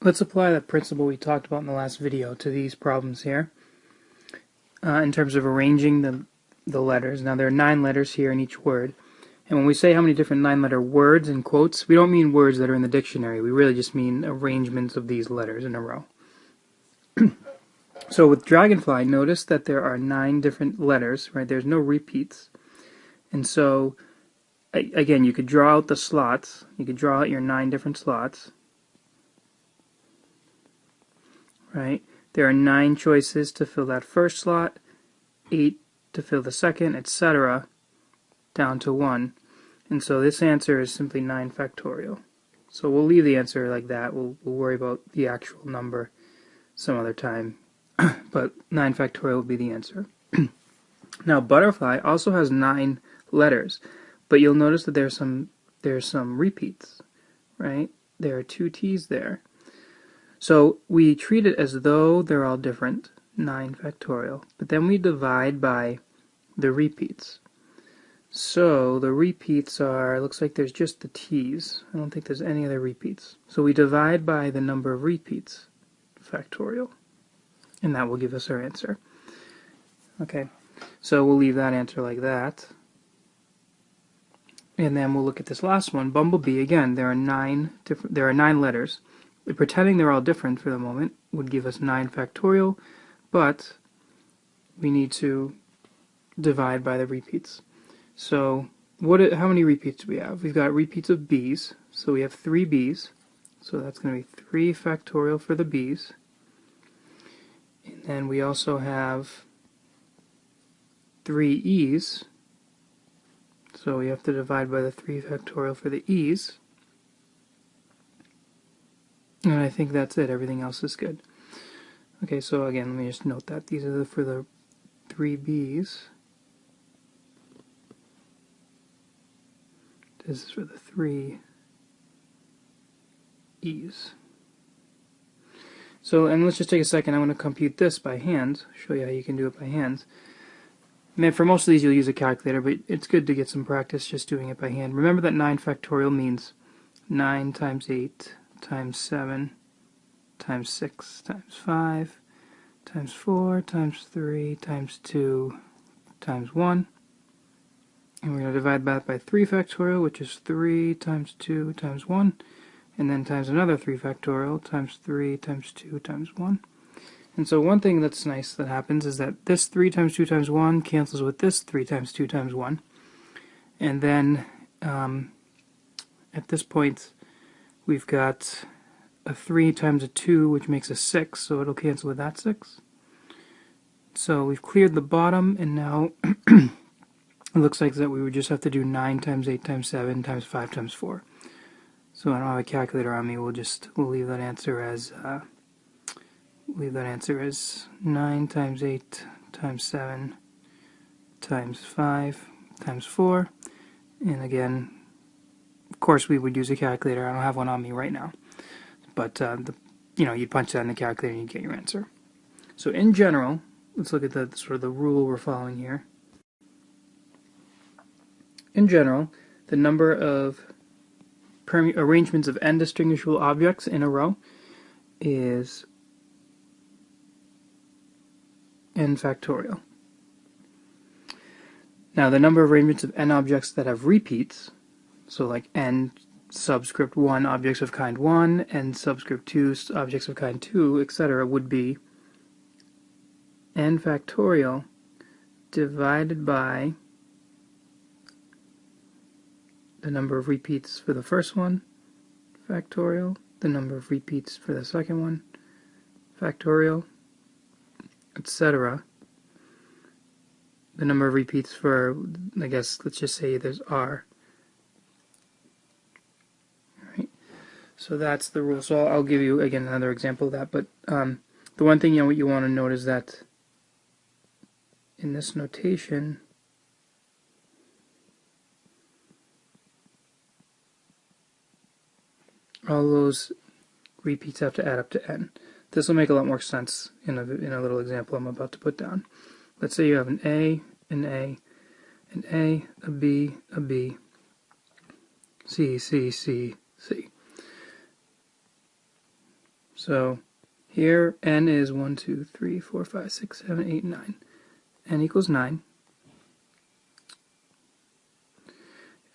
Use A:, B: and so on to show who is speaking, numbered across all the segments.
A: Let's apply that principle we talked about in the last video to these problems here in terms of arranging the letters. Now there are 9 letters here in each word. And when we say how many different 9-letter words in quotes, we don't mean words that are in the dictionary. We really just mean arrangements of these letters in a row. So with Dragonfly, notice that there are 9 different letters, right? There's no repeats. And so, again, you could draw out the slots. You could draw out your 9 different slots, right? There are 9 choices to fill that first slot, 8 to fill the second, etc., down to 1. And so this answer is simply 9 factorial. So we'll leave the answer like that. We'll worry about the actual number some other time. But 9 factorial will be the answer. Now Butterfly also has 9 letters, but you'll notice that there's some repeats, right? There are 2 T's there. So we treat it as though they're all different, 9 factorial, but then we divide by the repeats. So the repeats are, looks like there's just the T's. I don't think there's any other repeats. So we divide by the number of repeats, factorial, and that will give us our answer. Okay, so we'll leave that answer like that. And then we'll look at this last one, Bumblebee. Again, there are 9 letters. Pretending they're all different for the moment would give us 9 factorial, but we need to divide by the repeats. So how many repeats do we have? We've got repeats of B's, so we have 3 B's. So that's going to be 3 factorial for the B's. And then we also have 3 E's. So we have to divide by the 3 factorial for the E's. And I think that's it. Everything else is good. Okay, so again, let me just note that. These are for the 3 B's. This is for the 3 E's. So, and let's just take a second. I'm going to compute this by hand. Show you how you can do it by hand. For most of these you'll use a calculator, but it's good to get some practice just doing it by hand. Remember that 9 factorial means 9 times 8 times 7 times 6 times 5 times 4 times 3 times 2 times 1. And we're going to divide that by 3 factorial, which is 3 times 2 times 1, and then times another 3 factorial times 3 times 2 times 1. And so one thing that's nice that happens is that this 3 times 2 times 1 cancels with this 3 times 2 times 1. And then at this point we've got a 3 times a 2, which makes a 6, so it'll cancel with that 6. So we've cleared the bottom, and now it looks like that we would just have to do 9 times 8 times 7 times 5 times 4. So I don't have a calculator on me. We'll leave that answer as 9 times 8 times 7 times 5 times 4. And again, of course, we would use a calculator. I don't have one on me right now, but you'd punch that in the calculator and you'd get your answer. So in general, let's look at the sort of the rule we're following here. In general, the number of arrangements of n distinguishable objects in a row is n factorial. Now the number of arrangements of n objects that have repeats, so like n subscript 1 objects of kind 1, n subscript 2 objects of kind 2, etc., would be n factorial divided by the number of repeats for the first one, factorial, the number of repeats for the second one, factorial, etc. The number of repeats for, I guess, let's just say there's r. Right. So that's the rule. So I'll give you, again, another example of that. But the one thing you want to note is that in this notation, all those repeats have to add up to n. This will make a lot more sense in a little example I'm about to put down. Let's say you have an A, an A, an A, a B, a B, C, C, C, C. So here n is 1, 2, 3, 4, 5, 6, 7, 8, 9. N equals 9.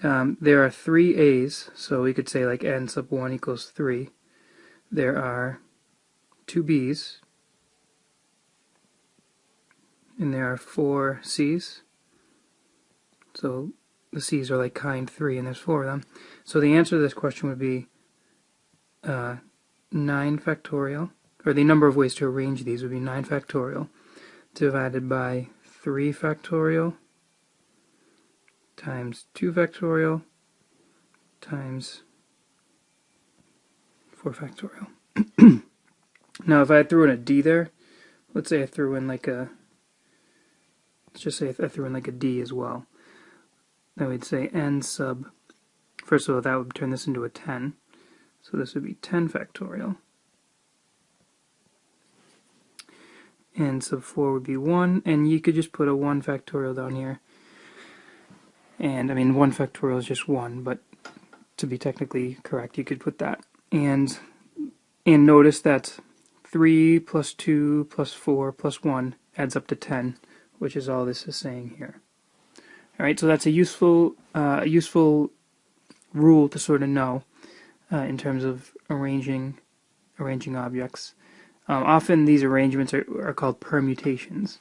A: There are 3 a's, so we could say like n sub 1 equals 3. There are 2 b's, and there are 4 c's. So the c's are like kind 3, and there's 4 of them. So the answer to this question would be 9 factorial, or the number of ways to arrange these would be 9 factorial divided by 3 factorial times 2 factorial times 4 factorial. Now if I threw in a d there, let's say I threw in like a, let's just say I threw in like a d as well, then we'd say n sub, first of all that would turn this into a 10, so this would be 10 factorial. N sub 4 would be 1, and you could just put a 1 factorial down here. And I mean 1 factorial is just 1, but to be technically correct you could put that. And notice that 3 plus 2 plus 4 plus 1 adds up to 10, which is all this is saying here. Alright, so that's a useful rule to sort of know in terms of arranging objects. Often these arrangements are called permutations.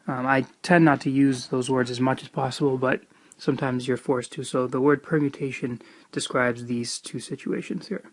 A: I tend not to use those words as much as possible, but sometimes you're forced to. So the word permutation describes these two situations here.